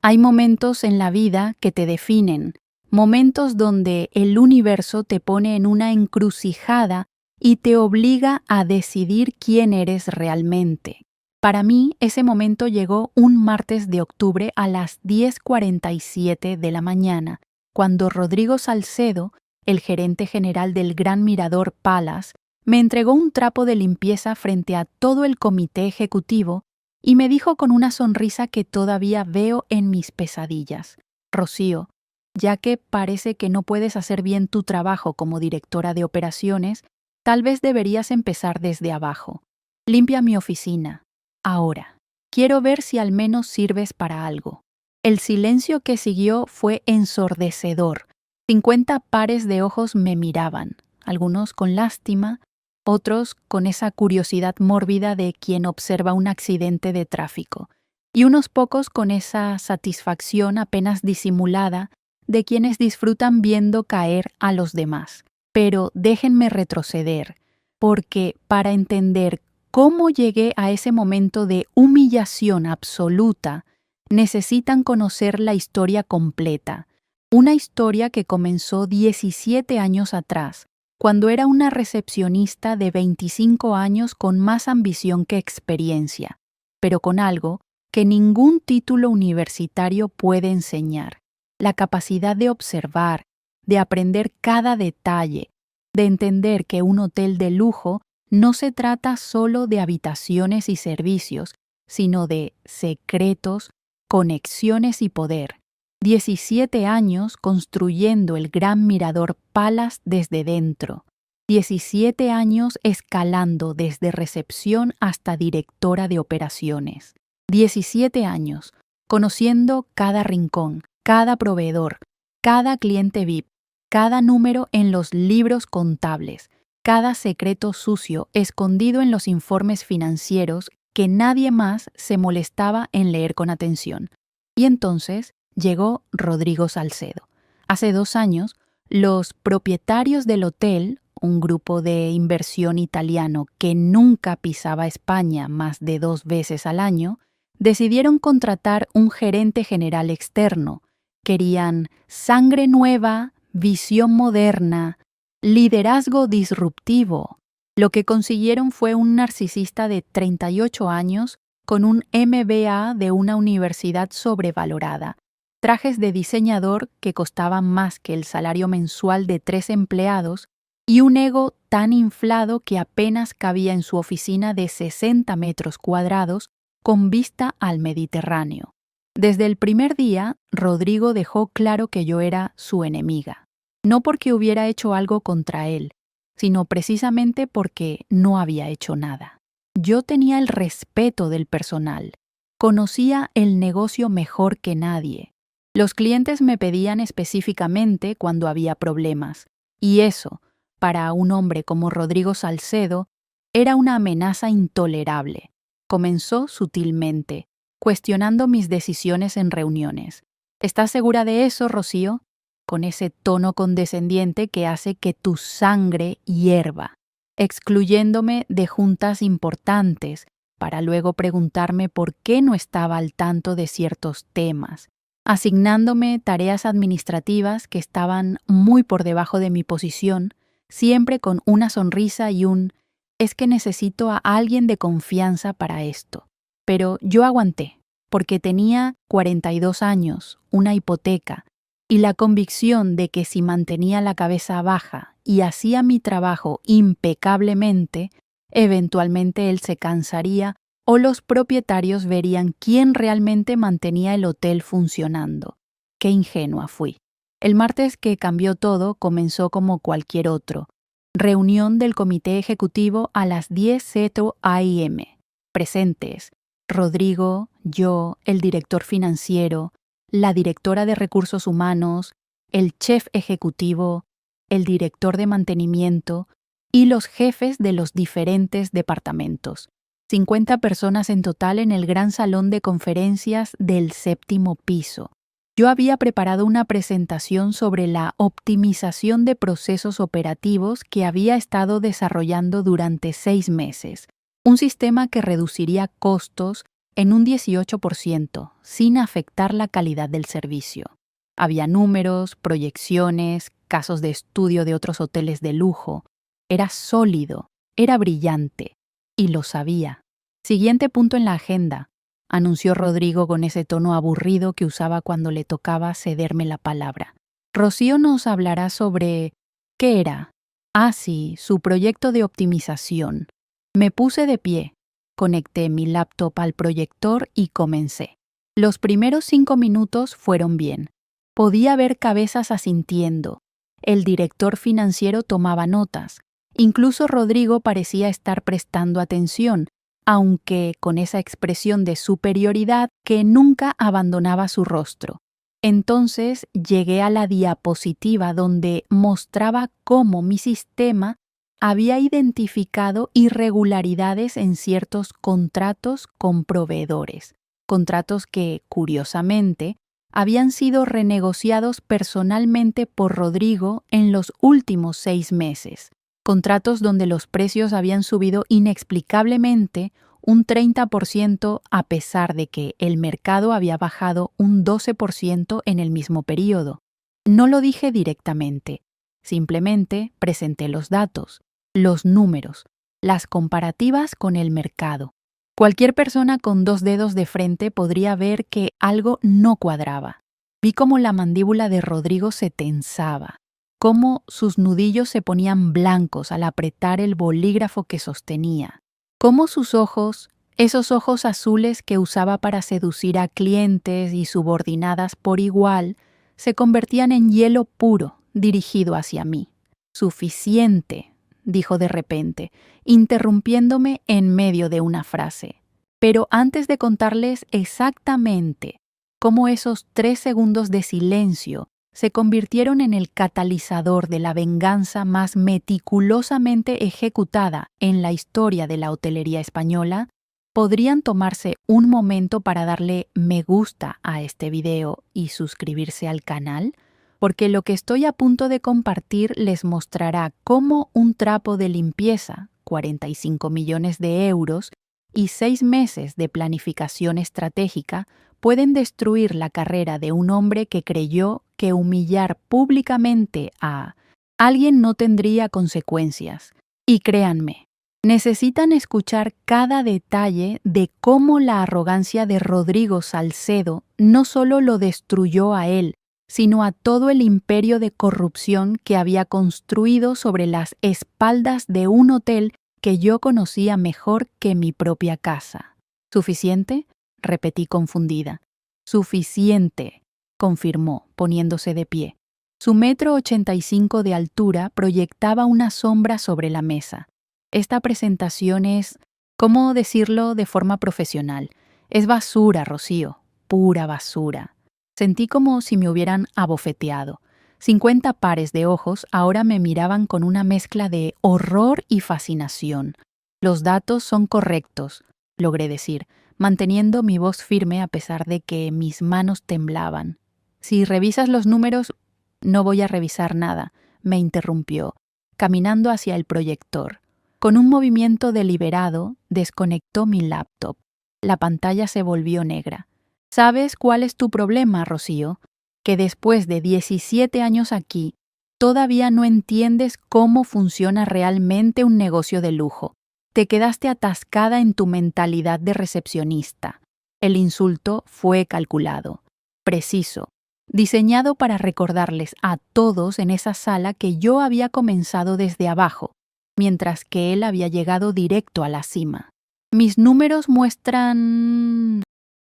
Hay momentos en la vida que te definen, momentos donde el universo te pone en una encrucijada y te obliga a decidir quién eres realmente. Para mí, ese momento llegó un martes de octubre a las 10:47 de la mañana, cuando Rodrigo Salcedo, el gerente general del Gran Mirador Palace, me entregó un trapo de limpieza frente a todo el comité ejecutivo y me dijo con una sonrisa que todavía veo en mis pesadillas: Rocío, ya que parece que no puedes hacer bien tu trabajo como directora de operaciones, tal vez deberías empezar desde abajo. Limpia mi oficina. Ahora. Quiero ver si al menos sirves para algo. El silencio que siguió fue ensordecedor. 50 pares de ojos me miraban, algunos con lástima, otros con esa curiosidad mórbida de quien observa un accidente de tráfico, y unos pocos con esa satisfacción apenas disimulada de quienes disfrutan viendo caer a los demás. Pero déjenme retroceder, porque para entender cómo llegué a ese momento de humillación absoluta, necesitan conocer la historia completa, una historia que comenzó 17 años atrás, cuando era una recepcionista de 25 años con más ambición que experiencia, pero con algo que ningún título universitario puede enseñar: la capacidad de observar, de aprender cada detalle, de entender que un hotel de lujo no se trata solo de habitaciones y servicios, sino de secretos, conexiones y poder. 17 años construyendo el Gran Mirador Palace desde dentro. 17 años escalando desde recepción hasta directora de operaciones. 17 años conociendo cada rincón, cada proveedor, cada cliente VIP, cada número en los libros contables, cada secreto sucio escondido en los informes financieros que nadie más se molestaba en leer con atención. Y entonces llegó Rodrigo Salcedo. Hace 2 años, los propietarios del hotel, un grupo de inversión italiano que nunca pisaba España más de 2 veces al año, decidieron contratar un gerente general externo. Querían sangre nueva, visión moderna, liderazgo disruptivo. Lo que consiguieron fue un narcisista de 38 años con un MBA de una universidad sobrevalorada, trajes de diseñador que costaban más que el salario mensual de 3 empleados y un ego tan inflado que apenas cabía en su oficina de 60 metros cuadrados con vista al Mediterráneo. Desde el primer día, Rodrigo dejó claro que yo era su enemiga, no porque hubiera hecho algo contra él, sino precisamente porque no había hecho nada. Yo tenía el respeto del personal, conocía el negocio mejor que nadie. Los clientes me pedían específicamente cuando había problemas, y eso, para un hombre como Rodrigo Salcedo, era una amenaza intolerable. Comenzó sutilmente, cuestionando mis decisiones en reuniones. ¿Estás segura de eso, Rocío? Con ese tono condescendiente que hace que tu sangre hierva, excluyéndome de juntas importantes, para luego preguntarme por qué no estaba al tanto de ciertos temas, asignándome tareas administrativas que estaban muy por debajo de mi posición, siempre con una sonrisa y un «es que necesito a alguien de confianza para esto». Pero yo aguanté, porque tenía 42 años, una hipoteca, y la convicción de que si mantenía la cabeza baja y hacía mi trabajo impecablemente, eventualmente él se cansaría o los propietarios verían quién realmente mantenía el hotel funcionando. Qué ingenua fui. El martes que cambió todo comenzó como cualquier otro. Reunión del comité ejecutivo a las 10:00 a.m. Presentes: Rodrigo, yo, el director financiero, la directora de recursos humanos, el chef ejecutivo, el director de mantenimiento y los jefes de los diferentes departamentos. 50 personas en total en el gran salón de conferencias del 7º piso. Yo había preparado una presentación sobre la optimización de procesos operativos que había estado desarrollando durante 6 meses, un sistema que reduciría costos, en un 18%, sin afectar la calidad del servicio. Había números, proyecciones, casos de estudio de otros hoteles de lujo. Era sólido, era brillante, y lo sabía. Siguiente punto en la agenda, anunció Rodrigo con ese tono aburrido que usaba cuando le tocaba cederme la palabra. Rocío nos hablará sobre... ¿Qué era? Ah, sí, su proyecto de optimización. Me puse de pie, conecté mi laptop al proyector y comencé. Los primeros 5 minutos fueron bien. Podía ver cabezas asintiendo. El director financiero tomaba notas. Incluso Rodrigo parecía estar prestando atención, aunque con esa expresión de superioridad que nunca abandonaba su rostro. Entonces llegué a la diapositiva donde mostraba cómo mi sistema había identificado irregularidades en ciertos contratos con proveedores, contratos que, curiosamente, habían sido renegociados personalmente por Rodrigo en los últimos 6 meses, contratos donde los precios habían subido inexplicablemente un 30% a pesar de que el mercado había bajado un 12% en el mismo periodo. No lo dije directamente, simplemente presenté los datos, los números, las comparativas con el mercado. Cualquier persona con 2 dedos de frente podría ver que algo no cuadraba. Vi cómo la mandíbula de Rodrigo se tensaba, cómo sus nudillos se ponían blancos al apretar el bolígrafo que sostenía, cómo sus ojos, esos ojos azules que usaba para seducir a clientes y subordinadas por igual, se convertían en hielo puro dirigido hacia mí. Suficiente, dijo de repente, interrumpiéndome en medio de una frase. Pero antes de contarles exactamente cómo esos 3 segundos de silencio se convirtieron en el catalizador de la venganza más meticulosamente ejecutada en la historia de la hotelería española, podrían tomarse un momento para darle me gusta a este video y suscribirse al canal, porque lo que estoy a punto de compartir les mostrará cómo un trapo de limpieza, 45 millones de euros y 6 meses de planificación estratégica pueden destruir la carrera de un hombre que creyó que humillar públicamente a alguien no tendría consecuencias. Y créanme, necesitan escuchar cada detalle de cómo la arrogancia de Rodrigo Salcedo no solo lo destruyó a él, sino a todo el imperio de corrupción que había construido sobre las espaldas de un hotel que yo conocía mejor que mi propia casa. ¿Suficiente?, repetí confundida. Suficiente, confirmó, poniéndose de pie. Su 1,85 m de altura proyectaba una sombra sobre la mesa. Esta presentación es, ¿cómo decirlo de forma profesional? Es basura, Rocío, pura basura. Sentí como si me hubieran abofeteado. 50 pares de ojos ahora me miraban con una mezcla de horror y fascinación. Los datos son correctos, logré decir, manteniendo mi voz firme a pesar de que mis manos temblaban. Si revisas los números, no voy a revisar nada, me interrumpió, caminando hacia el proyector. Con un movimiento deliberado, desconectó mi laptop. La pantalla se volvió negra. ¿Sabes cuál es tu problema, Rocío? Que después de 17 años aquí, todavía no entiendes cómo funciona realmente un negocio de lujo. Te quedaste atascada en tu mentalidad de recepcionista. El insulto fue calculado, preciso, diseñado para recordarles a todos en esa sala que yo había comenzado desde abajo, mientras que él había llegado directo a la cima. Mis números muestran...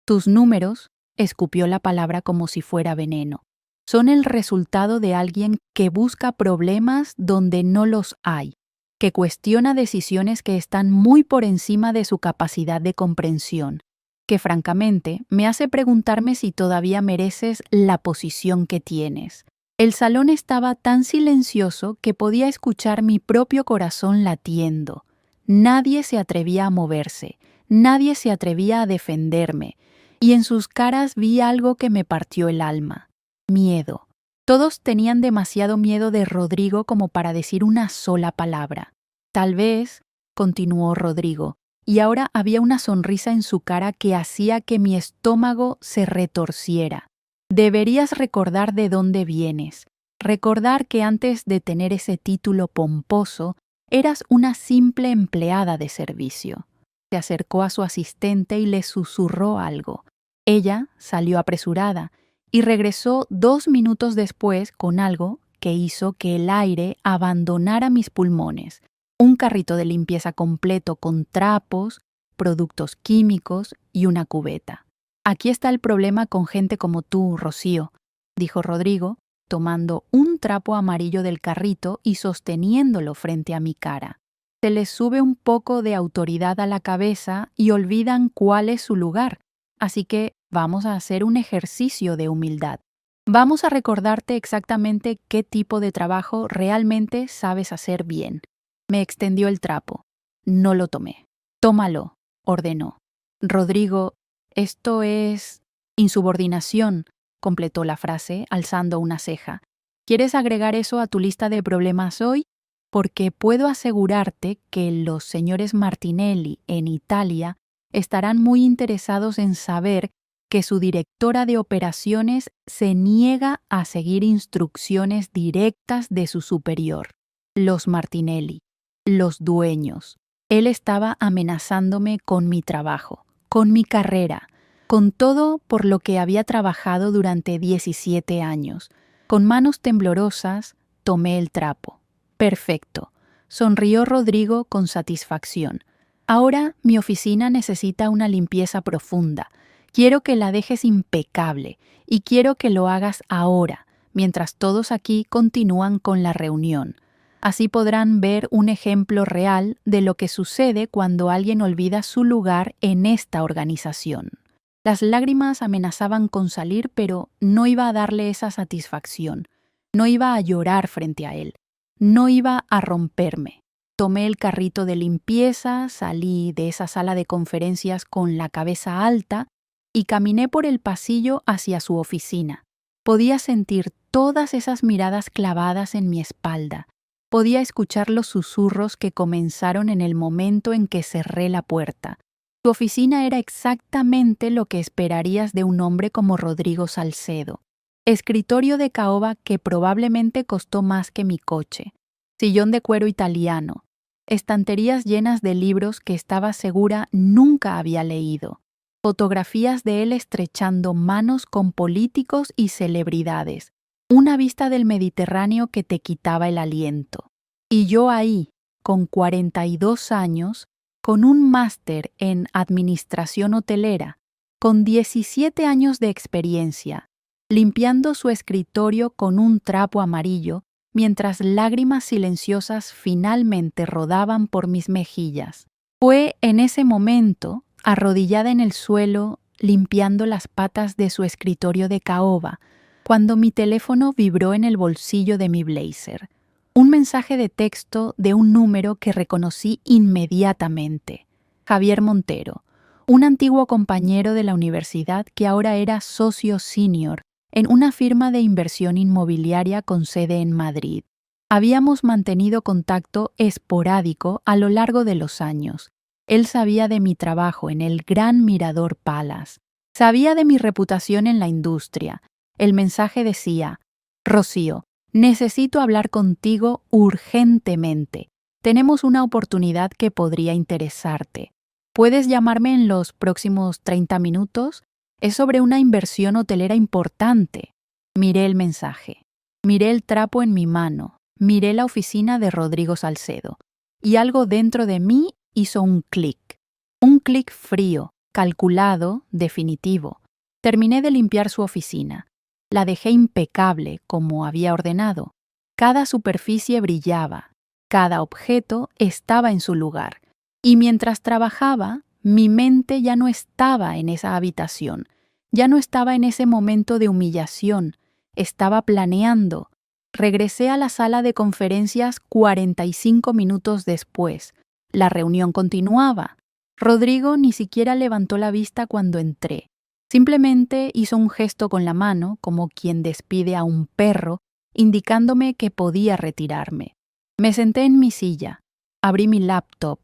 Tus números, escupió la palabra como si fuera veneno, son el resultado de alguien que busca problemas donde no los hay, que cuestiona decisiones que están muy por encima de su capacidad de comprensión, que francamente me hace preguntarme si todavía mereces la posición que tienes. El salón estaba tan silencioso que podía escuchar mi propio corazón latiendo. Nadie se atrevía a moverse, nadie se atrevía a defenderme, y en sus caras vi algo que me partió el alma. Miedo. Todos tenían demasiado miedo de Rodrigo como para decir una sola palabra. Tal vez, continuó Rodrigo, y ahora había una sonrisa en su cara que hacía que mi estómago se retorciera. Deberías recordar de dónde vienes, recordar que antes de tener ese título pomposo, eras una simple empleada de servicio. Se acercó a su asistente y le susurró algo. Ella salió apresurada y regresó 2 minutos después con algo que hizo que el aire abandonara mis pulmones. Un carrito de limpieza completo con trapos, productos químicos y una cubeta. Aquí está el problema con gente como tú, Rocío, dijo Rodrigo, tomando un trapo amarillo del carrito y sosteniéndolo frente a mi cara. Se les sube un poco de autoridad a la cabeza y olvidan cuál es su lugar, así que vamos a hacer un ejercicio de humildad. Vamos a recordarte exactamente qué tipo de trabajo realmente sabes hacer bien. Me extendió el trapo. No lo tomé. Tómalo, ordenó. Rodrigo, esto es insubordinación, completó la frase, alzando una ceja. ¿Quieres agregar eso a tu lista de problemas hoy? Porque puedo asegurarte que los señores Martinelli en Italia estarán muy interesados en saber que su directora de operaciones se niega a seguir instrucciones directas de su superior, los Martinelli, los dueños. Él estaba amenazándome con mi trabajo, con mi carrera, con todo por lo que había trabajado durante 17 años. Con manos temblorosas, tomé el trapo. Perfecto, sonrió Rodrigo con satisfacción. Ahora mi oficina necesita una limpieza profunda. Quiero que la dejes impecable y quiero que lo hagas ahora, mientras todos aquí continúan con la reunión. Así podrán ver un ejemplo real de lo que sucede cuando alguien olvida su lugar en esta organización. Las lágrimas amenazaban con salir, pero no iba a darle esa satisfacción. No iba a llorar frente a él. No iba a romperme. Tomé el carrito de limpieza, salí de esa sala de conferencias con la cabeza alta y caminé por el pasillo hacia su oficina. Podía sentir todas esas miradas clavadas en mi espalda. Podía escuchar los susurros que comenzaron en el momento en que cerré la puerta. Su oficina era exactamente lo que esperarías de un hombre como Rodrigo Salcedo. Escritorio de caoba que probablemente costó más que mi coche. Sillón de cuero italiano. Estanterías llenas de libros que estaba segura nunca había leído. Fotografías de él estrechando manos con políticos y celebridades. Una vista del Mediterráneo que te quitaba el aliento. Y yo ahí, con 42 años, con un máster en administración hotelera, con 17 años de experiencia, limpiando su escritorio con un trapo amarillo, mientras lágrimas silenciosas finalmente rodaban por mis mejillas. Fue en ese momento, arrodillada en el suelo, limpiando las patas de su escritorio de caoba, cuando mi teléfono vibró en el bolsillo de mi blazer. Un mensaje de texto de un número que reconocí inmediatamente. Javier Montero, un antiguo compañero de la universidad que ahora era socio senior en una firma de inversión inmobiliaria con sede en Madrid. Habíamos mantenido contacto esporádico a lo largo de los años. Él sabía de mi trabajo en el Gran Mirador Palace. Sabía de mi reputación en la industria. El mensaje decía: Rocío, necesito hablar contigo urgentemente. Tenemos una oportunidad que podría interesarte. ¿Puedes llamarme en los próximos 30 minutos? Es sobre una inversión hotelera importante. Miré el mensaje. Miré el trapo en mi mano. Miré la oficina de Rodrigo Salcedo. Y algo dentro de mí hizo un clic. Un clic frío, calculado, definitivo. Terminé de limpiar su oficina. La dejé impecable, como había ordenado. Cada superficie brillaba. Cada objeto estaba en su lugar. Y mientras trabajaba, mi mente ya no estaba en esa habitación. Ya no estaba en ese momento de humillación. Estaba planeando. Regresé a la sala de conferencias 45 minutos después. La reunión continuaba. Rodrigo ni siquiera levantó la vista cuando entré. Simplemente hizo un gesto con la mano, como quien despide a un perro, indicándome que podía retirarme. Me senté en mi silla, abrí mi laptop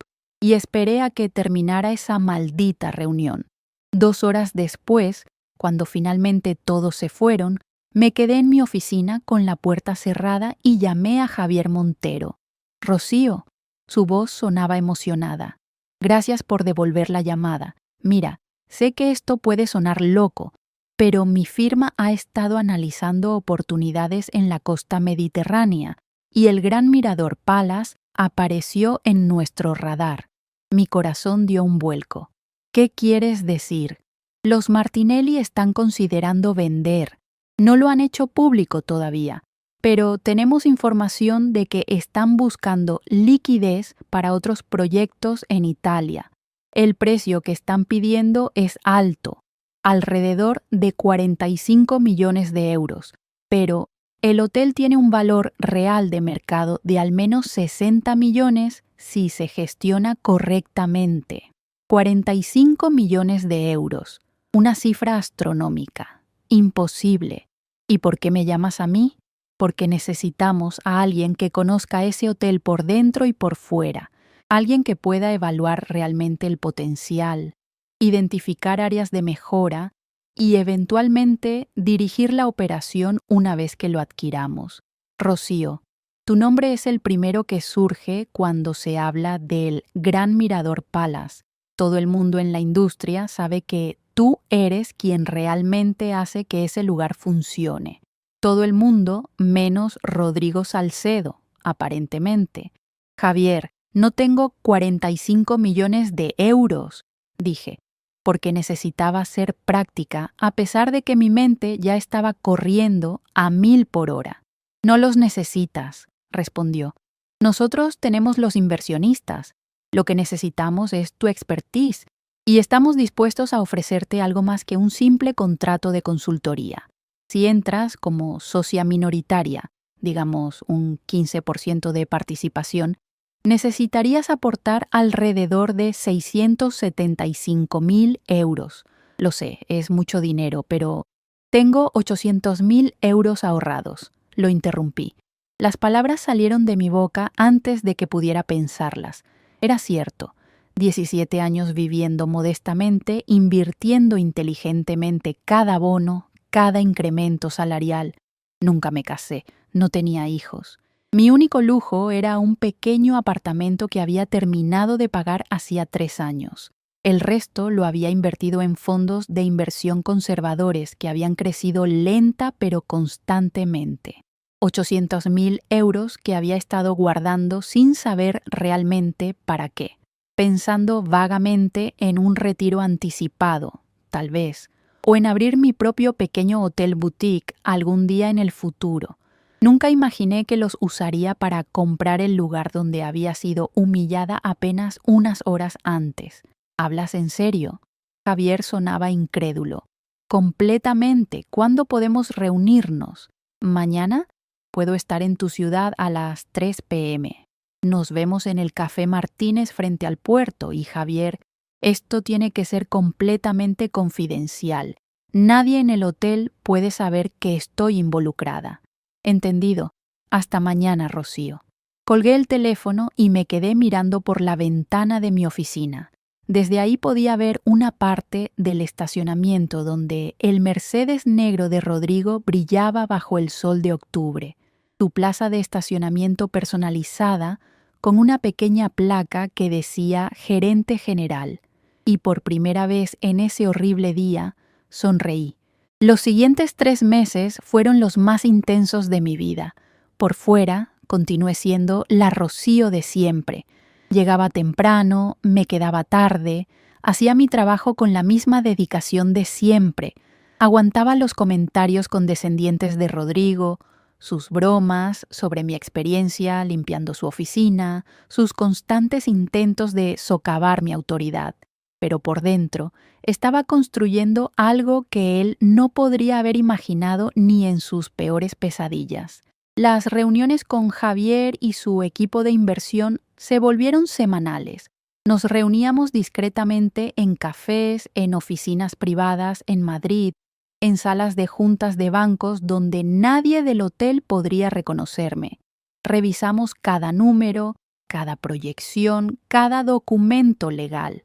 y esperé a que terminara esa maldita reunión. 2 horas después, cuando finalmente todos se fueron, me quedé en mi oficina con la puerta cerrada y llamé a Javier Montero. «Rocío», su voz sonaba emocionada. «Gracias por devolver la llamada. Mira, sé que esto puede sonar loco, pero mi firma ha estado analizando oportunidades en la costa mediterránea y el Gran Mirador Palace apareció en nuestro radar». Mi corazón dio un vuelco. «¿Qué quieres decir?» «Los Martinelli están considerando vender. No lo han hecho público todavía, pero tenemos información de que están buscando liquidez para otros proyectos en Italia. El precio que están pidiendo es alto, alrededor de 45 millones de euros, pero el hotel tiene un valor real de mercado de al menos 60 millones si se gestiona correctamente. 45 millones de euros, una cifra astronómica. Imposible. ¿Y por qué me llamas a mí? Porque necesitamos a alguien que conozca ese hotel por dentro y por fuera, alguien que pueda evaluar realmente el potencial, identificar áreas de mejora y eventualmente dirigir la operación una vez que lo adquiramos. Rocío, tu nombre es el primero que surge cuando se habla del Gran Mirador Palace. Todo el mundo en la industria sabe que tú eres quien realmente hace que ese lugar funcione. Todo el mundo menos Rodrigo Salcedo, aparentemente. Javier, no tengo 45 millones de euros, dije, porque necesitaba ser práctica a pesar de que mi mente ya estaba corriendo a 1000 por hora. No los necesitas, respondió. Nosotros tenemos los inversionistas. Lo que necesitamos es tu expertise y estamos dispuestos a ofrecerte algo más que un simple contrato de consultoría. Si entras como socia minoritaria, digamos un 15% de participación, necesitarías aportar alrededor de 675.000 euros. Lo sé, es mucho dinero, pero tengo 800.000 euros ahorrados. Lo interrumpí. Las palabras salieron de mi boca antes de que pudiera pensarlas. Era cierto. 17 años viviendo modestamente, invirtiendo inteligentemente cada bono, cada incremento salarial. Nunca me casé, no tenía hijos. Mi único lujo era un pequeño apartamento que había terminado de pagar hacía 3 años. El resto lo había invertido en fondos de inversión conservadores que habían crecido lenta pero constantemente. 800.000 euros que había estado guardando sin saber realmente para qué, pensando vagamente en un retiro anticipado, tal vez, o en abrir mi propio pequeño hotel boutique algún día en el futuro. Nunca imaginé que los usaría para comprar el lugar donde había sido humillada apenas unas horas antes. ¿Hablas en serio? Javier sonaba incrédulo. Completamente. ¿Cuándo podemos reunirnos? ¿Mañana? Puedo estar en tu ciudad a las 3 p.m. Nos vemos en el Café Martínez frente al puerto y Javier, esto tiene que ser completamente confidencial. Nadie en el hotel puede saber que estoy involucrada. Entendido. Hasta mañana, Rocío. Colgué el teléfono y me quedé mirando por la ventana de mi oficina. Desde ahí podía ver una parte del estacionamiento donde el Mercedes negro de Rodrigo brillaba bajo el sol de octubre. Su plaza de estacionamiento personalizada con una pequeña placa que decía Gerente General. Y por primera vez en ese horrible día, sonreí. Los siguientes 3 meses fueron los más intensos de mi vida. Por fuera, continué siendo la Rocío de siempre. Llegaba temprano, me quedaba tarde, hacía mi trabajo con la misma dedicación de siempre, aguantaba los comentarios condescendientes de Rodrigo, sus bromas sobre mi experiencia limpiando su oficina, sus constantes intentos de socavar mi autoridad. Pero por dentro estaba construyendo algo que él no podría haber imaginado ni en sus peores pesadillas. Las reuniones con Javier y su equipo de inversión se volvieron semanales. Nos reuníamos discretamente en cafés, en oficinas privadas en Madrid, en salas de juntas de bancos donde nadie del hotel podría reconocerme. Revisamos cada número, cada proyección, cada documento legal.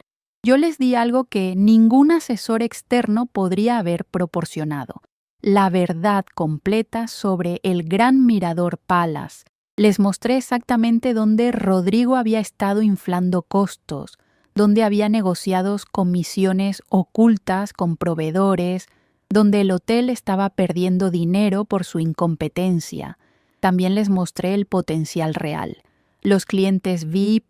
Yo les di algo que ningún asesor externo podría haber proporcionado: la verdad completa sobre el Gran Mirador Palace. Les mostré exactamente dónde Rodrigo había estado inflando costos, dónde había negociado comisiones ocultas con proveedores, donde el hotel estaba perdiendo dinero por su incompetencia. También les mostré el potencial real. Los clientes VIP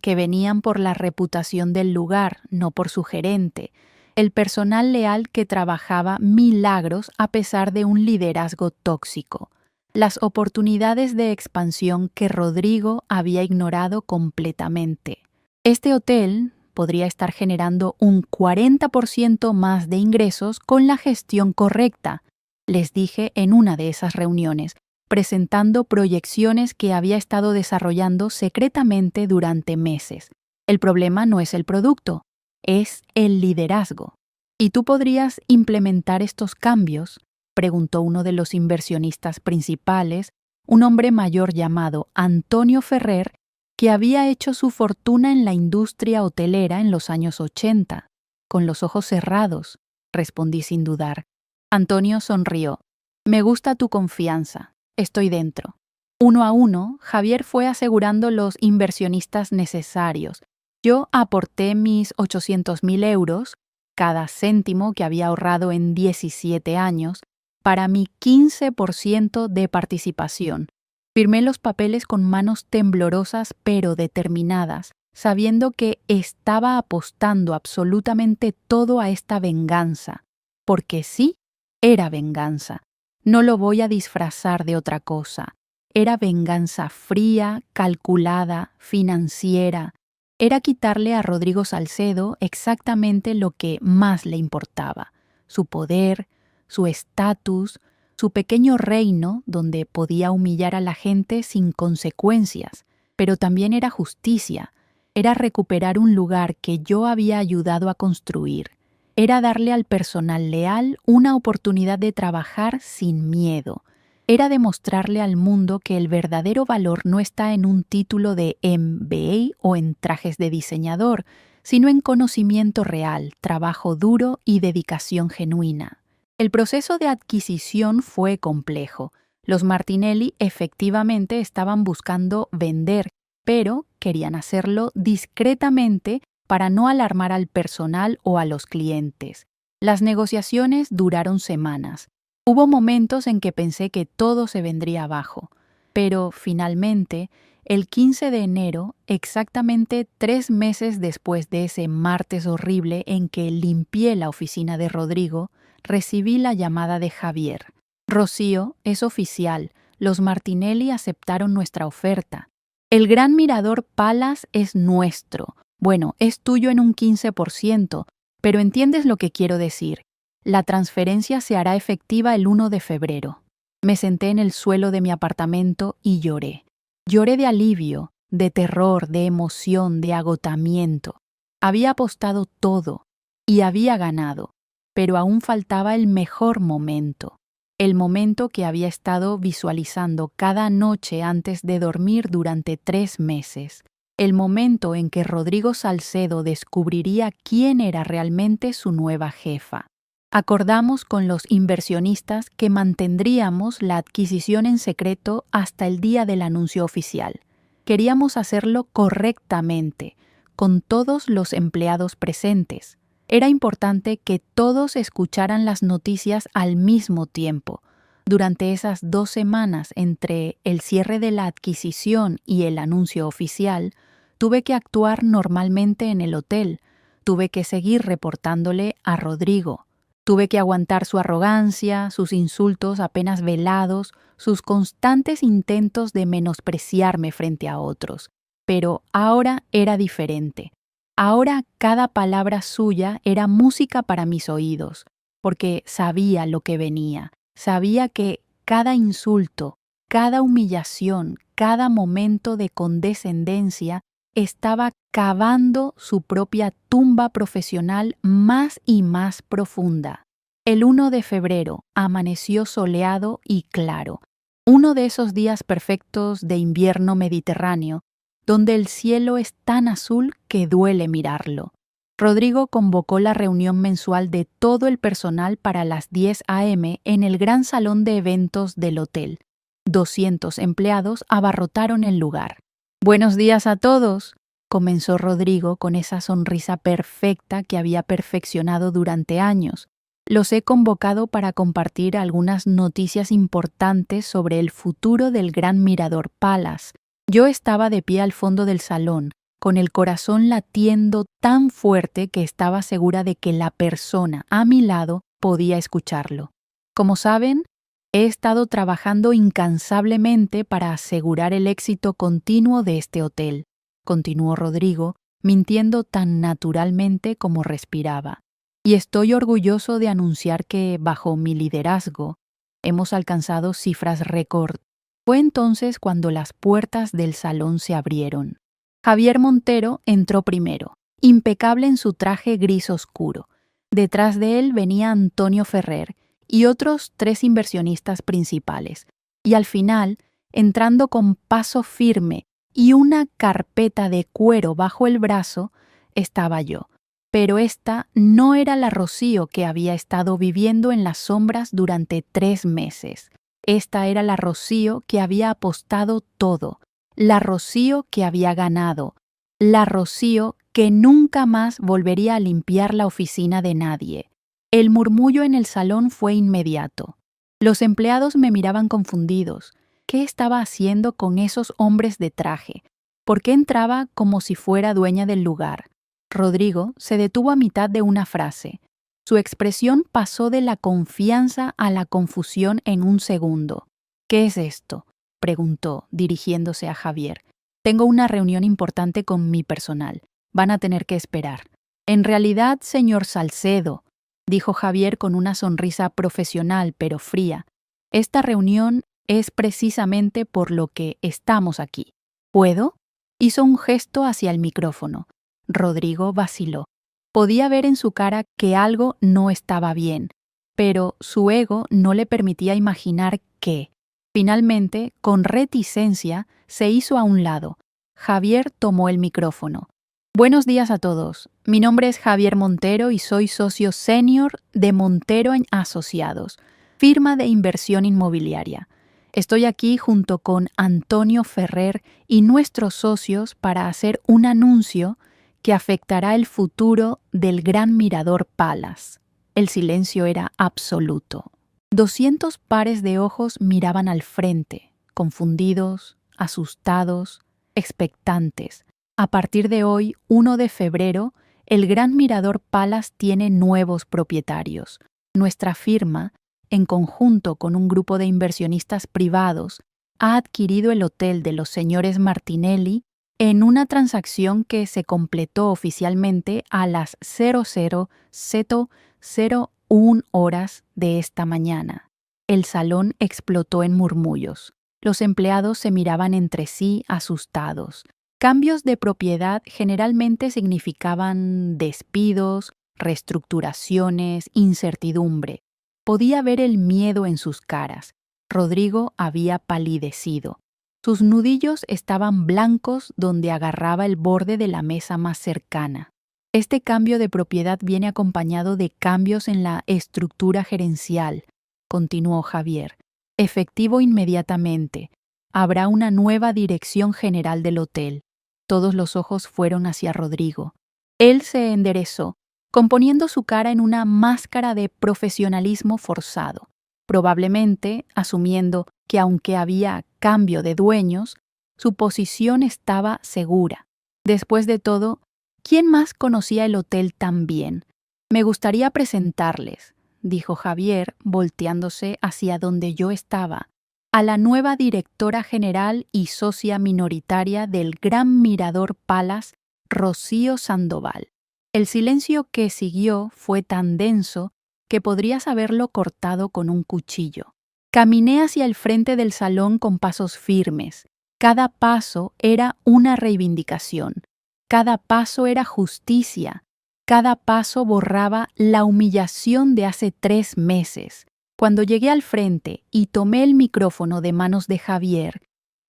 que venían por la reputación del lugar, no por su gerente. El personal leal que trabajaba milagros a pesar de un liderazgo tóxico. Las oportunidades de expansión que Rodrigo había ignorado completamente. Este hotel podría estar generando un 40% más de ingresos con la gestión correcta, les dije en una de esas reuniones, presentando proyecciones que había estado desarrollando secretamente durante meses. El problema no es el producto, es el liderazgo. ¿Y tú podrías implementar estos cambios?, preguntó uno de los inversionistas principales, un hombre mayor llamado Antonio Ferrer, que había hecho su fortuna en la industria hotelera en los años 80. Con los ojos cerrados, respondí sin dudar. Antonio sonrió. Me gusta tu confianza. Estoy dentro. Uno a uno, Javier fue asegurando los inversionistas necesarios. Yo aporté mis 800.000 euros, cada céntimo que había ahorrado en 17 años, para mi 15% de participación. Firmé los papeles con manos temblorosas pero determinadas, sabiendo que estaba apostando absolutamente todo a esta venganza. Porque sí, era venganza. No lo voy a disfrazar de otra cosa. Era venganza fría, calculada, financiera. Era quitarle a Rodrigo Salcedo exactamente lo que más le importaba: su poder, su estatus, su pequeño reino donde podía humillar a la gente sin consecuencias. Pero también era justicia. Era recuperar un lugar que yo había ayudado a construir. Era darle al personal leal una oportunidad de trabajar sin miedo. Era demostrarle al mundo que el verdadero valor no está en un título de MBA o en trajes de diseñador, sino en conocimiento real, trabajo duro y dedicación genuina. El proceso de adquisición fue complejo. Los Martinelli efectivamente estaban buscando vender, pero querían hacerlo discretamente para no alarmar al personal o a los clientes. Las negociaciones duraron semanas. Hubo momentos en que pensé que todo se vendría abajo, pero finalmente, el 15 de enero, exactamente 3 meses después de ese martes horrible en que limpié la oficina de Rodrigo, recibí la llamada de Javier. Rocío, es oficial, los Martinelli aceptaron nuestra oferta. El Gran Mirador Palace es nuestro. Bueno, es tuyo en un 15%, pero entiendes lo que quiero decir. La transferencia se hará efectiva el 1 de febrero. Me senté en el suelo de mi apartamento y lloré. Lloré de alivio, de terror, de emoción, de agotamiento. Había apostado todo y había ganado, pero aún faltaba el mejor momento. El momento que había estado visualizando cada noche antes de dormir durante 3 meses. El momento en que Rodrigo Salcedo descubriría quién era realmente su nueva jefa. Acordamos con los inversionistas que mantendríamos la adquisición en secreto hasta el día del anuncio oficial. Queríamos hacerlo correctamente, con todos los empleados presentes. Era importante que todos escucharan las noticias al mismo tiempo. Durante esas 2 semanas entre el cierre de la adquisición y el anuncio oficial, tuve que actuar normalmente en el hotel. Tuve que seguir reportándole a Rodrigo. Tuve que aguantar su arrogancia, sus insultos apenas velados, sus constantes intentos de menospreciarme frente a otros. Pero ahora era diferente. Ahora cada palabra suya era música para mis oídos, porque sabía lo que venía. Sabía que cada insulto, cada humillación, cada momento de condescendencia estaba cavando su propia tumba profesional más y más profunda. El 1 de febrero amaneció soleado y claro, uno de esos días perfectos de invierno mediterráneo, donde el cielo es tan azul que duele mirarlo. Rodrigo convocó la reunión mensual de todo el personal para las 10 a.m. en el gran salón de eventos del hotel. 200 empleados abarrotaron el lugar. «Buenos días a todos», comenzó Rodrigo con esa sonrisa perfecta que había perfeccionado durante años. «Los he convocado para compartir algunas noticias importantes sobre el futuro del Gran Mirador Palace». Yo estaba de pie al fondo del salón, con el corazón latiendo tan fuerte que estaba segura de que la persona a mi lado podía escucharlo. Como saben, he estado trabajando incansablemente para asegurar el éxito continuo de este hotel, continuó Rodrigo, mintiendo tan naturalmente como respiraba. Y estoy orgulloso de anunciar que, bajo mi liderazgo, hemos alcanzado cifras récord. Fue entonces cuando las puertas del salón se abrieron. Javier Montero entró primero, impecable en su traje gris oscuro. Detrás de él venía Antonio Ferrer y otros 3 inversionistas principales. Y al final, entrando con paso firme y una carpeta de cuero bajo el brazo, estaba yo. Pero esta no era la Rocío que había estado viviendo en las sombras durante 3 meses. Esta era la Rocío que había apostado todo, la Rocío que había ganado, la Rocío que nunca más volvería a limpiar la oficina de nadie. El murmullo en el salón fue inmediato. Los empleados me miraban confundidos. ¿Qué estaba haciendo con esos hombres de traje? ¿Por qué entraba como si fuera dueña del lugar? Rodrigo se detuvo a mitad de una frase. Su expresión pasó de la confianza a la confusión en un segundo. «¿Qué es esto?», preguntó, dirigiéndose a Javier. «Tengo una reunión importante con mi personal. Van a tener que esperar». «En realidad, señor Salcedo», dijo Javier con una sonrisa profesional pero fría, «esta reunión es precisamente por lo que estamos aquí». «¿Puedo?», hizo un gesto hacia el micrófono. Rodrigo vaciló. Podía ver en su cara que algo no estaba bien, pero su ego no le permitía imaginar qué. Finalmente, con reticencia, se hizo a un lado. Javier tomó el micrófono. «Buenos días a todos. Mi nombre es Javier Montero y soy socio senior de Montero & Asociados, firma de inversión inmobiliaria. Estoy aquí junto con Antonio Ferrer y nuestros socios para hacer un anuncio que afectará el futuro del Gran Mirador Palace». El silencio era absoluto. 200 pares de ojos miraban al frente, confundidos, asustados, expectantes. A partir de hoy, 1 de febrero, el Gran Mirador Palace tiene nuevos propietarios. Nuestra firma, en conjunto con un grupo de inversionistas privados, ha adquirido el hotel de los señores Martinelli en una transacción que se completó oficialmente a las 00:01 horas de esta mañana. El salón explotó en murmullos. Los empleados se miraban entre sí asustados. Cambios de propiedad generalmente significaban despidos, reestructuraciones, incertidumbre. Podía ver el miedo en sus caras. Rodrigo había palidecido. Sus nudillos estaban blancos donde agarraba el borde de la mesa más cercana. Este cambio de propiedad viene acompañado de cambios en la estructura gerencial, continuó Javier. Efectivo inmediatamente. Habrá una nueva dirección general del hotel. Todos los ojos fueron hacia Rodrigo. Él se enderezó, componiendo su cara en una máscara de profesionalismo forzado, probablemente asumiendo que aunque había cambio de dueños, su posición estaba segura. Después de todo, ¿quién más conocía el hotel tan bien? «Me gustaría presentarles», dijo Javier, volteándose hacia donde yo estaba, «a la nueva directora general y socia minoritaria del Gran Mirador Palace, Rocío Sandoval». El silencio que siguió fue tan denso que podrías haberlo cortado con un cuchillo. Caminé hacia el frente del salón con pasos firmes. Cada paso era una reivindicación. Cada paso era justicia. Cada paso borraba la humillación de hace 3 meses. Cuando llegué al frente y tomé el micrófono de manos de Javier,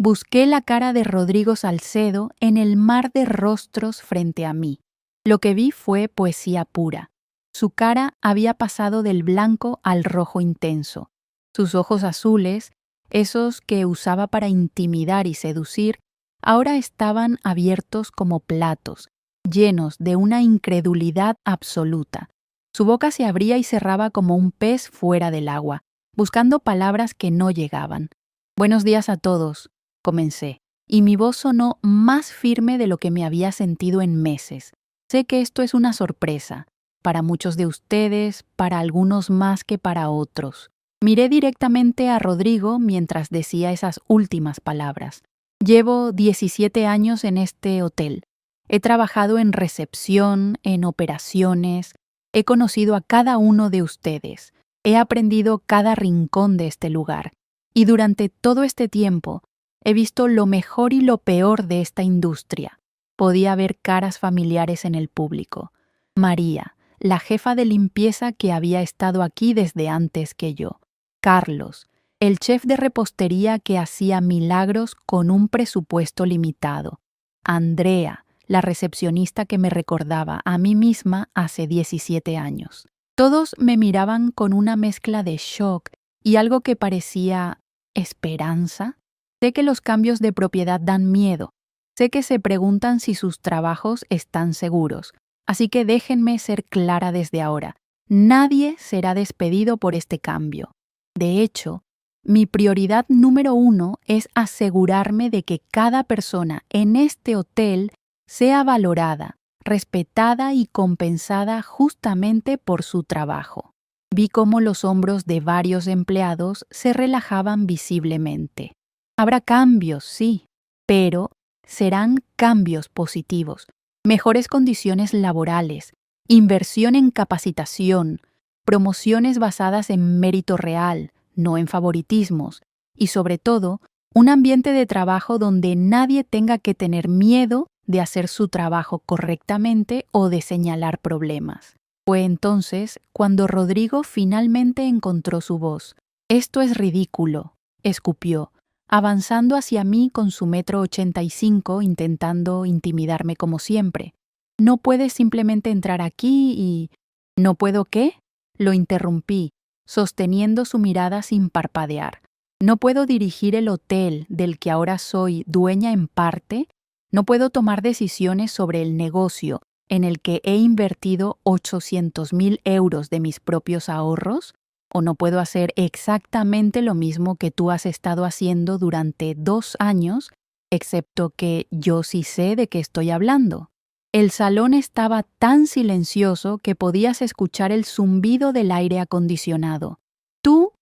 Busqué la cara de Rodrigo Salcedo en el mar de rostros frente a mí. Lo que vi fue poesía pura. Su cara había pasado del blanco al rojo intenso. Sus ojos azules, esos que usaba para intimidar y seducir, ahora estaban abiertos como platos, llenos de una incredulidad absoluta. Su boca se abría y cerraba como un pez fuera del agua, buscando palabras que no llegaban. «Buenos días a todos», comencé, y mi voz sonó más firme de lo que me había sentido en meses. Sé que esto es una sorpresa, para muchos de ustedes, para algunos más que para otros. Miré directamente a Rodrigo mientras decía esas últimas palabras. Llevo 17 años en este hotel. He trabajado en recepción, en operaciones, he conocido a cada uno de ustedes, he aprendido cada rincón de este lugar, y durante todo este tiempo he visto lo mejor y lo peor de esta industria. Podía ver caras familiares en el público. María, la jefa de limpieza que había estado aquí desde antes que yo. Carlos, el chef de repostería que hacía milagros con un presupuesto limitado. Andrea, la recepcionista que me recordaba a mí misma hace 17 años. Todos me miraban con una mezcla de shock y algo que parecía esperanza. Sé que los cambios de propiedad dan miedo. Sé que se preguntan si sus trabajos están seguros. Así que déjenme ser clara desde ahora. Nadie será despedido por este cambio. De hecho, mi prioridad número 1 es asegurarme de que cada persona en este hotel sea valorada, respetada y compensada justamente por su trabajo. Vi cómo los hombros de varios empleados se relajaban visiblemente. Habrá cambios, sí, pero serán cambios positivos, mejores condiciones laborales, inversión en capacitación, promociones basadas en mérito real, no en favoritismos, y sobre todo, un ambiente de trabajo donde nadie tenga que tener miedo de hacer su trabajo correctamente o de señalar problemas. Fue entonces cuando Rodrigo finalmente encontró su voz. «Esto es ridículo», escupió, avanzando hacia mí con su 1,85 m intentando intimidarme como siempre. «No puedes simplemente entrar aquí y...» «¿No puedo qué?», lo interrumpí, sosteniendo su mirada sin parpadear. «¿No puedo dirigir el hotel del que ahora soy dueña en parte? ¿No puedo tomar decisiones sobre el negocio en el que he invertido 800.000 euros de mis propios ahorros? ¿O no puedo hacer exactamente lo mismo que tú has estado haciendo durante 2 años, excepto que yo sí sé de qué estoy hablando?» El salón estaba tan silencioso que podías escuchar el zumbido del aire acondicionado. Tú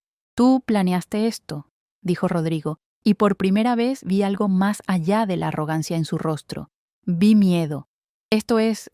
planeaste esto», dijo Rodrigo, y por primera vez vi algo más allá de la arrogancia en su rostro. Vi miedo. «Esto es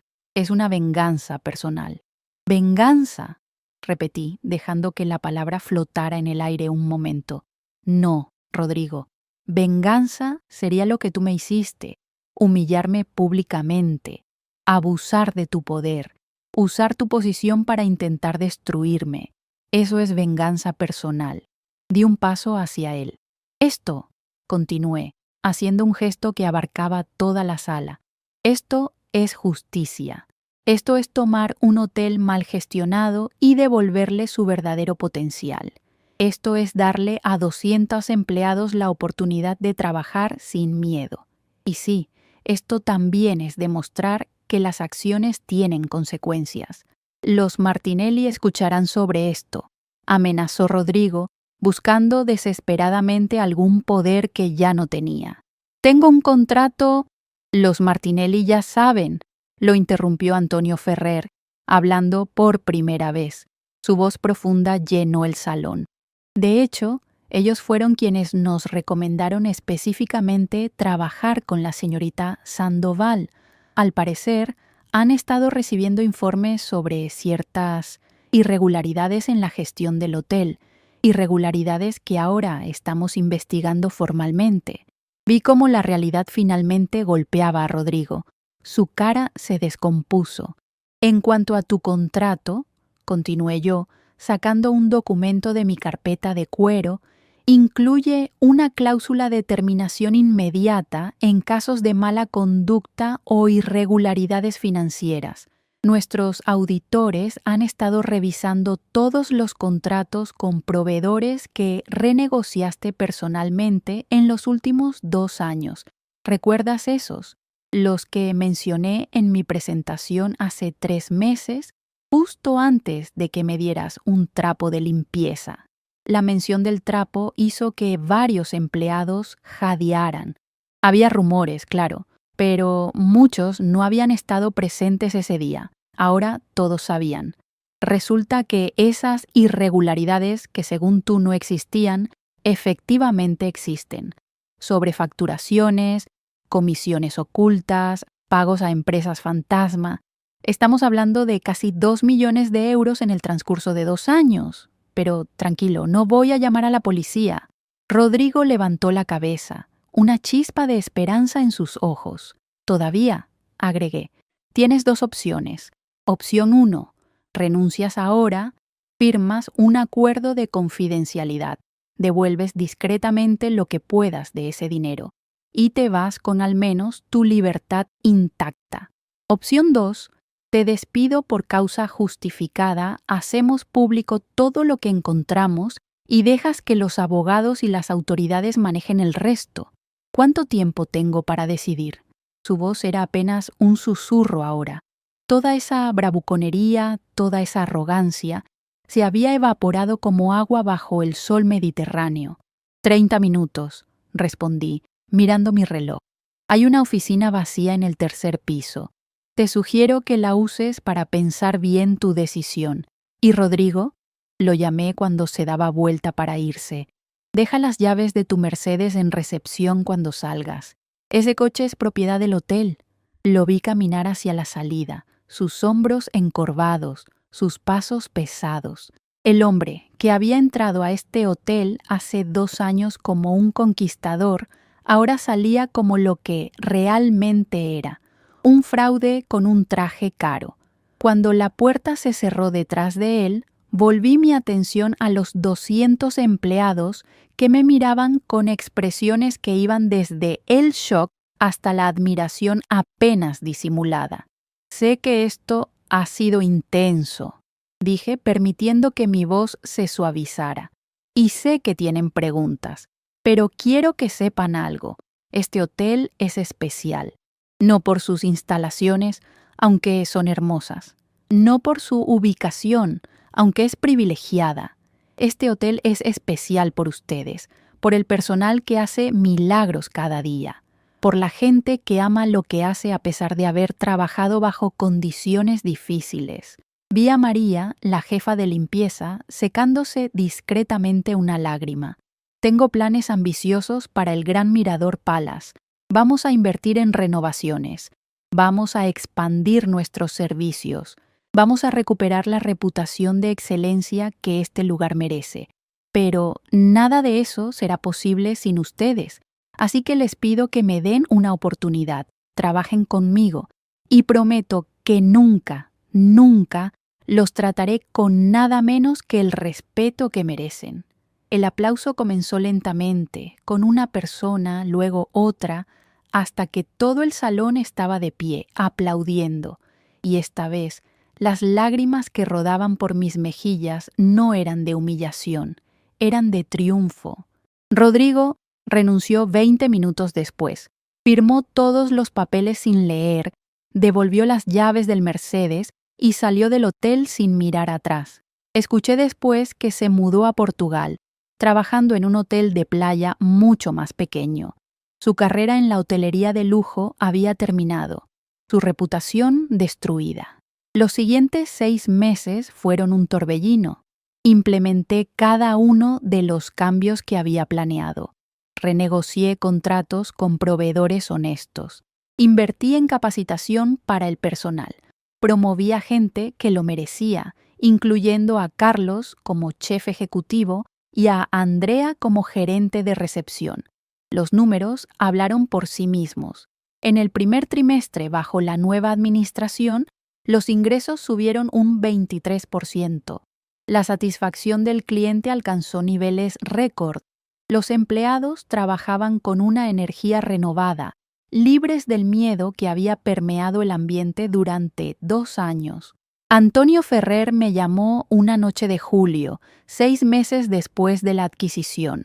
una venganza personal». «¿Venganza?», repetí, dejando que la palabra flotara en el aire un momento. «No, Rodrigo. Venganza sería lo que tú me hiciste. Humillarme públicamente, abusar de tu poder, usar tu posición para intentar destruirme. Eso es venganza personal». Di un paso hacia él. «Esto», continué, haciendo un gesto que abarcaba toda la sala, «esto es justicia. Esto es tomar un hotel mal gestionado y devolverle su verdadero potencial. Esto es darle a 200 empleados la oportunidad de trabajar sin miedo. Y sí, esto también es demostrar que las acciones tienen consecuencias. Los Martinelli escucharán sobre esto», amenazó Rodrigo, buscando desesperadamente algún poder que ya no tenía. «Tengo un contrato...» «Los Martinelli ya saben», lo interrumpió Antonio Ferrer, hablando por primera vez. Su voz profunda llenó el salón. De hecho, ellos fueron quienes nos recomendaron específicamente trabajar con la señorita Sandoval. Al parecer, han estado recibiendo informes sobre ciertas irregularidades en la gestión del hotel, irregularidades que ahora estamos investigando formalmente. Vi cómo la realidad finalmente golpeaba a Rodrigo. Su cara se descompuso. «En cuanto a tu contrato», continué yo, sacando un documento de mi carpeta de cuero Incluye una cláusula de terminación inmediata en casos de mala conducta o irregularidades financieras. Nuestros auditores han estado revisando todos los contratos con proveedores que renegociaste personalmente en los últimos 2 años. ¿Recuerdas esos? Los que mencioné en mi presentación hace 3 meses, justo antes de que me dieras un trapo de limpieza. La mención del trapo hizo que varios empleados jadearan. Había rumores, claro, pero muchos no habían estado presentes ese día. Ahora todos sabían. Resulta que esas irregularidades que según tú no existían, efectivamente existen. Sobrefacturaciones, comisiones ocultas, pagos a empresas fantasma. Estamos hablando de casi 2 millones de euros en el transcurso de 2 años. Pero tranquilo, no voy a llamar a la policía. Rodrigo levantó la cabeza, una chispa de esperanza en sus ojos. Todavía, agregué, tienes 2 opciones. Opción 1, renuncias ahora, firmas un acuerdo de confidencialidad, devuelves discretamente lo que puedas de ese dinero y te vas con al menos tu libertad intacta. Opción 2, te despido por causa justificada, hacemos público todo lo que encontramos y dejas que los abogados y las autoridades manejen el resto. ¿Cuánto tiempo tengo para decidir? Su voz era apenas un susurro ahora. Toda esa bravuconería, toda esa arrogancia, se había evaporado como agua bajo el sol Mediterráneo. 30 minutos, respondí, mirando mi reloj. Hay una oficina vacía en el 3er piso. Te sugiero que la uses para pensar bien tu decisión. ¿Y Rodrigo? Lo llamé cuando se daba vuelta para irse. Deja las llaves de tu Mercedes en recepción cuando salgas. Ese coche es propiedad del hotel. Lo vi caminar hacia la salida, sus hombros encorvados, sus pasos pesados. El hombre, que había entrado a este hotel hace 2 años como un conquistador, ahora salía como lo que realmente era. Un fraude con un traje caro. Cuando la puerta se cerró detrás de él, volví mi atención a los 200 empleados que me miraban con expresiones que iban desde el shock hasta la admiración apenas disimulada. Sé que esto ha sido intenso, dije, permitiendo que mi voz se suavizara. Y sé que tienen preguntas, pero quiero que sepan algo. Este hotel es especial. No por sus instalaciones, aunque son hermosas. No por su ubicación, aunque es privilegiada. Este hotel es especial por ustedes, por el personal que hace milagros cada día, por la gente que ama lo que hace a pesar de haber trabajado bajo condiciones difíciles. Vi a María, la jefa de limpieza, secándose discretamente una lágrima. Tengo planes ambiciosos para el Gran Mirador Palace. Vamos a invertir en renovaciones. Vamos a expandir nuestros servicios. Vamos a recuperar la reputación de excelencia que este lugar merece. Pero nada de eso será posible sin ustedes. Así que les pido que me den una oportunidad, trabajen conmigo y prometo que nunca, nunca los trataré con nada menos que el respeto que merecen. El aplauso comenzó lentamente, con una persona, luego otra, hasta que todo el salón estaba de pie, aplaudiendo, y esta vez las lágrimas que rodaban por mis mejillas no eran de humillación, eran de triunfo. Rodrigo renunció 20 minutos después, firmó todos los papeles sin leer, devolvió las llaves del Mercedes y salió del hotel sin mirar atrás. Escuché después que se mudó a Portugal, trabajando en un hotel de playa mucho más pequeño. Su carrera en la hotelería de lujo había terminado, su reputación destruida. Los siguientes 6 meses fueron un torbellino. Implementé cada uno de los cambios que había planeado. Renegocié contratos con proveedores honestos. Invertí en capacitación para el personal. Promoví a gente que lo merecía, incluyendo a Carlos como chef ejecutivo y a Andrea como gerente de recepción. Los números hablaron por sí mismos. En el primer trimestre, bajo la nueva administración, los ingresos subieron un 23%. La satisfacción del cliente alcanzó niveles récord. Los empleados trabajaban con una energía renovada, libres del miedo que había permeado el ambiente durante 2 años. Antonio Ferrer me llamó una noche de julio, 6 meses después de la adquisición.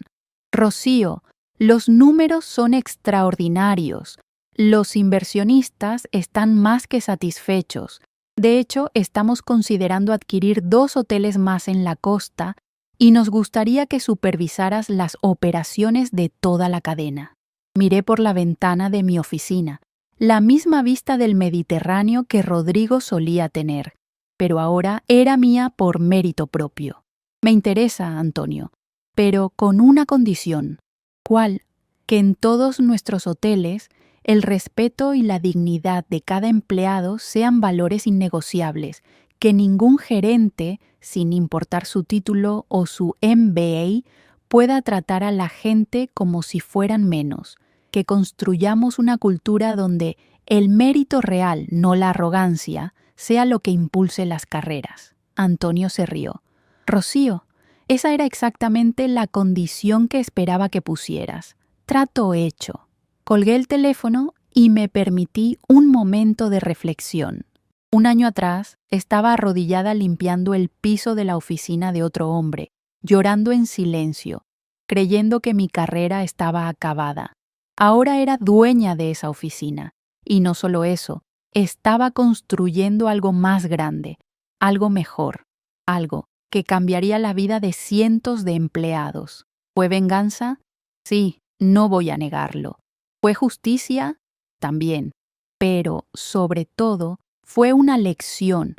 Rocío, los números son extraordinarios. Los inversionistas están más que satisfechos. De hecho, estamos considerando adquirir 2 hoteles más en la costa y nos gustaría que supervisaras las operaciones de toda la cadena. Miré por la ventana de mi oficina, la misma vista del Mediterráneo que Rodrigo solía tener, pero ahora era mía por mérito propio. Me interesa, Antonio, pero con una condición. ¿Cuál? Que en todos nuestros hoteles el respeto y la dignidad de cada empleado sean valores innegociables, que ningún gerente, sin importar su título o su MBA, pueda tratar a la gente como si fueran menos, que construyamos una cultura donde el mérito real, no la arrogancia, sea lo que impulse las carreras. Antonio se rió. Rocío, esa era exactamente la condición que esperaba que pusieras. Trato hecho. Colgué el teléfono y me permití un momento de reflexión. 1 año atrás, estaba arrodillada limpiando el piso de la oficina de otro hombre, llorando en silencio, creyendo que mi carrera estaba acabada. Ahora era dueña de esa oficina. Y no solo eso, estaba construyendo algo más grande, algo mejor, algo que cambiaría la vida de cientos de empleados. ¿Fue venganza? Sí, no voy a negarlo. ¿Fue justicia? También. Pero, sobre todo, fue una lección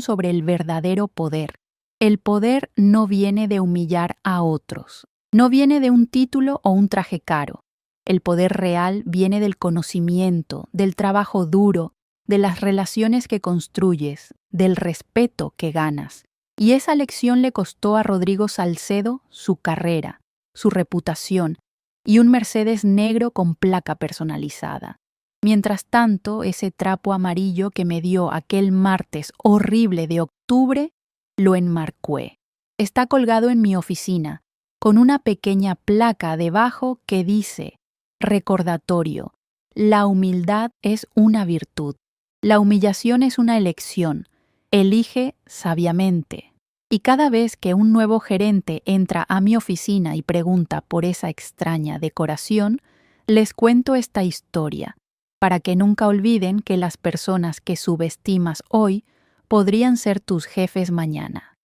sobre el verdadero poder. El poder no viene de humillar a otros, no viene de un título o un traje caro. El poder real viene del conocimiento, del trabajo duro, de las relaciones que construyes, del respeto que ganas. Y esa lección le costó a Rodrigo Salcedo su carrera, su reputación y un Mercedes negro con placa personalizada. Mientras tanto, ese trapo amarillo que me dio aquel martes horrible de octubre, lo enmarqué. Está colgado en mi oficina, con una pequeña placa debajo que dice: recordatorio, la humildad es una virtud. La humillación es una elección. Elige sabiamente. Y cada vez que un nuevo gerente entra a mi oficina y pregunta por esa extraña decoración, les cuento esta historia, para que nunca olviden que las personas que subestimas hoy podrían ser tus jefes mañana.